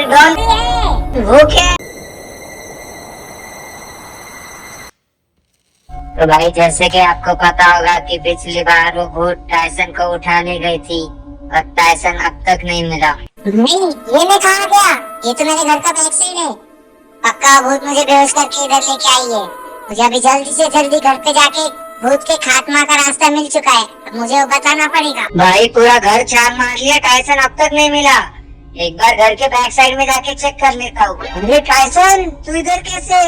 Doll वो क्या है? तो भाई जैसे कि आपको पता होगा कि पिछली बार वो भूत टायसन को उठाने गई थी और टायसन अब तक नहीं मिला। नहीं, ये मैं कहाँ गया? ये तो मेरे घर का बैक साइड है। पक्का भूत मुझे बेहोश करके इधर लेके आई है। मुझे अभी जल्दी से जल्दी घर पे जाके भूत के खात्मा का रास्ता मिल चुका है, अब मुझे वो बताना पड़ेगा। भाई पूरा घर छान मार लिया, टायसन अब तक नहीं मिला। एक बार घर के बैक साइड में जाके चेक कर लेता हूँ। अरे टायसन तू इधर कैसे?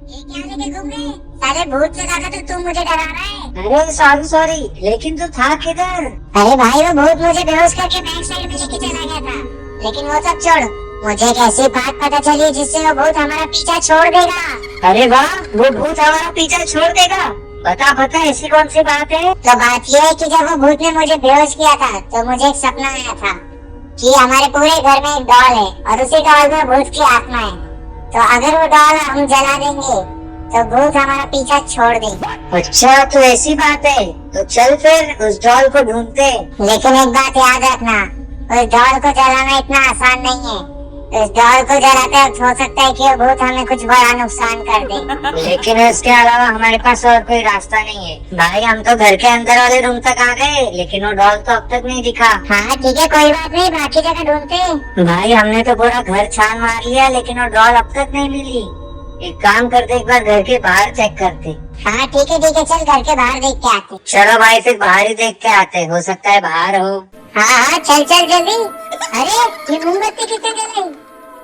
ये क्या लेके घूम रहे? साले भूत से ज्यादा तो तू मुझे डरा रहा है। अरे सॉरी लेकिन तू था किधर? अरे भाई वो भूत मुझे बेहोश करके बैक साइड में लेके चला गया था। लेकिन वो सब छोड़, मुझे एक ऐसी बात पता चली जिससे वो भूत हमारा पीछा छोड़ देगा। अरे वाह, वो भूत हमारा पीछा छोड़ देगा? बता ऐसी कौन सी बात है? तो बात ये है कि जब वो भूत ने मुझे बेहोश किया था तो मुझे एक सपना आया था कि हमारे पूरे घर में एक डॉल है और उसी डॉल में भूत की आत्मा है। तो अगर वो डॉल हम जला देंगे तो भूत हमारा पीछा छोड़ देगा। अच्छा तो ऐसी बात है, तो चल फिर उस डॉल को ढूंढते। लेकिन एक बात याद रखना, उस डॉल को जलाना इतना आसान नहीं है। इस डॉल को जलाते वक्त हो सकता है कि वो भूत हमें कुछ बड़ा नुकसान कर दे। लेकिन इसके अलावा हमारे पास और कोई रास्ता नहीं है। भाई हम तो घर के अंदर वाले रूम तक आ गए, लेकिन वो डॉल तो अब तक नहीं दिखा। हाँ ठीक है, कोई बात नहीं, बाकी जगह ढूंढते हैं। भाई हमने तो पूरा घर छान मार लिया, लेकिन वो डॉल अब तक नहीं मिली। एक काम करते, एक बार घर के बाहर चेक करते। हाँ ठीक है, चल घर के बाहर देख के आते। चलो भाई फिर बाहर ही देख के आते, हो सकता है बाहर हो। हाँ चल जल्दी। अरे ये मोमबत्ती कितने जलाई?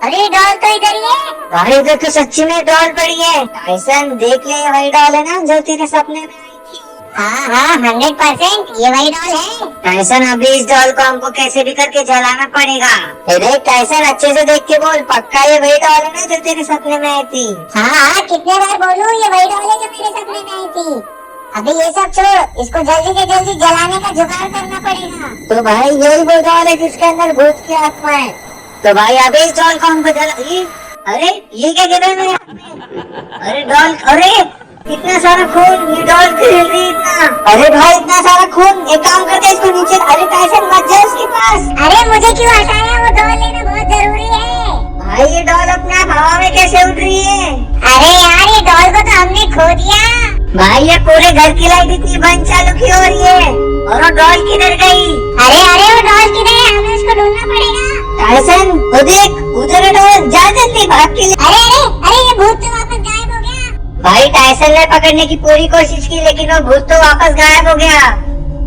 अरे डॉल तो इधर ही है। भाई इधर तो सच्ची में डॉल पड़ी है। टायसन देख ले, वही डॉल है ना जो तेरे सपने में आई थी। हाँ 100% ये वही डॉल है। टायसन अभी इस डॉल को हमको कैसे भी करके जलाना पड़ेगा। अरे टायसन अच्छे से देख के बोल, पक्का ये वही डॉल है ना जो तेरे सपने में आई थी? हाँ कितने बार बोलूं, ये वही डॉल है जो मेरे सपने में आई थी। अभी ये सब छोड़, इसको जल्दी से जल्दी जलाने का जुगाड़ करना पड़ेगा। तो भाई यही वो डॉल है जिसके अंदर भूत की आत्मा है। तो भाई अभी इस डॉल को हमको जला। अरे ये क्या गिरा मेरे हाथ में? अरे डॉल, अरे इतना सारा खून, ये डॉल क्यों हिल रही इतना? अरे भाई इतना सारा खून, एक काम करते इसको नीचे। अरे टायसन मत जा उसके पास। अरे मुझे क्यों हटाया? वो डॉल लेना बहुत जरूरी है। भाई ये डॉल अपने आप हवा में कैसे उड़ रही है? अरे यार ये डॉल को तो हमने खो दिया। भाई ये पूरे घर की लाइट इतनी बंद चालू क्यों हो रही है? और वो डॉल किधर गई? अरे वो डॉल किधर है? हमें उसको ढूंढना पड़ेगा। टायसन वो देख, उधर है डॉल, जा जल्दी भाग के लिए। अरे ये भूत तो वापस गायब हो गया। भाई टायसन ने पकड़ने की पूरी कोशिश की, लेकिन वो भूत तो वापस गायब हो गया।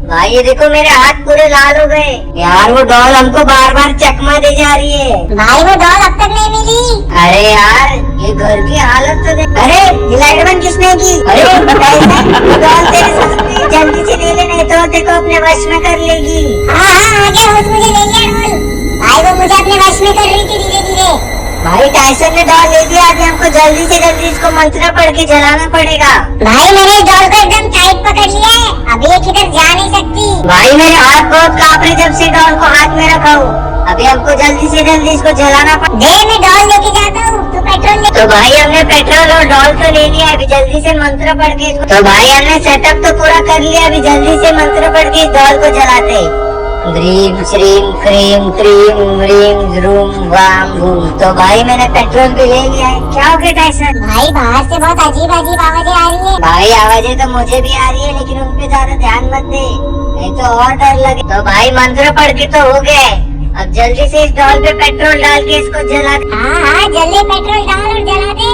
भाई ये देखो मेरे हाथ पूरे लाल हो गए। यार वो डॉल हमको बार बार चकमा दे जा रही है। भाई वो डॉल अब तक नहीं मिली। अरे यार ये घर की हालत तो देख। अरे ये लाइट बंद किसने की? अरे टायसन डॉल तेरे सामने, जल्दी से ले ले, नहीं तो देखो अपने वश में कर लेगी। हाँ आ गया, मुझे ले लिया डॉल। भाई वो मुझे अपने वश में कर रही थी धीरे धीरे। भाई टायसन ने डॉल ले लिया, अभी हमको जल्दी से जल्दी इसको मंत्र पढ़ के जलाना पड़ेगा। भाई मैंने डॉल को एकदम टाइट पकड़ लिया है, अभी ये किधर जा नहीं सकती। भाई मेरे हाथ बहुत कांप रहे जब से डॉल को हाथ में रखा हूँ। अभी हमको जल्दी से जल्दी इसको जलाना पड़ेगा। मैं डॉल लेके जाता हूँ, तू पेट्रोल ले। तो भाई हमने पेट्रोल और डॉल तो ले लिया, अभी जल्दी से मंत्र पढ़ के। तो भाई हमने सेटअप तो पूरा कर लिया, अभी जल्दी से मंत्र पढ़ के इस डॉल को जलाते। ह्रीम श्रीम क्रीम क्रीम ह्रीम ह्रूम वाम भूम। तो भाई मैंने पेट्रोल भी ले लिया है। क्या हो गया टायसन? भाई बाहर से बहुत अजीब आवाजें आ रही है। भाई आवाजें तो मुझे भी आ रही है, लेकिन उन पे ज्यादा ध्यान मत दे, नहीं तो और डर लगे। तो भाई मंत्र पढ़ के तो हो गए, अब जल्दी से इस डॉल पे पेट्रोल डाल के इसको जला दे। हाँ जल्दी पेट्रोल डाल और जला दे,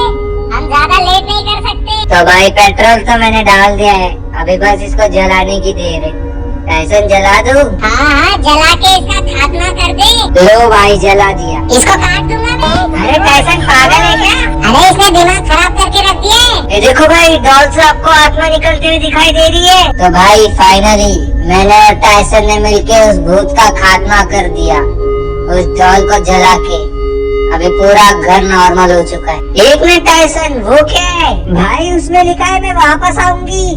हम ज्यादा लेट नहीं कर सकते। तो भाई पेट्रोल तो मैंने डाल दिया है, अभी बस इसको जलाने की देर है। टायसन जला दूं? हाँ जला के इसका खात्मा कर दे। लो भाई जला दिया। इसको काट दूंगा मैं। अरे टायसन पागल है क्या? अरे इसने दिमाग खराब करके रख दिया है। ये देखो भाई डॉल से आपको आत्मा निकलती हुई दिखाई दे रही है। तो भाई फाइनली मैंने और टायसन ने मिलके उस भूत का खात्मा कर दिया, उस डॉल को जला के। अभी पूरा घर नॉर्मल हो चुका है। एक मिनट टायसन, वो क्या है? भाई उसमें लिखा है मैं वापस आऊंगी।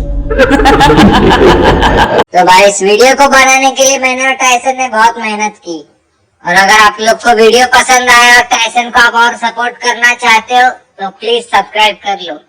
तो भाई इस वीडियो को बनाने के लिए मैंने और टायसन ने बहुत मेहनत की, और अगर आप लोग को वीडियो पसंद आया और टायसन को आप और सपोर्ट करना चाहते हो तो प्लीज सब्सक्राइब कर लो।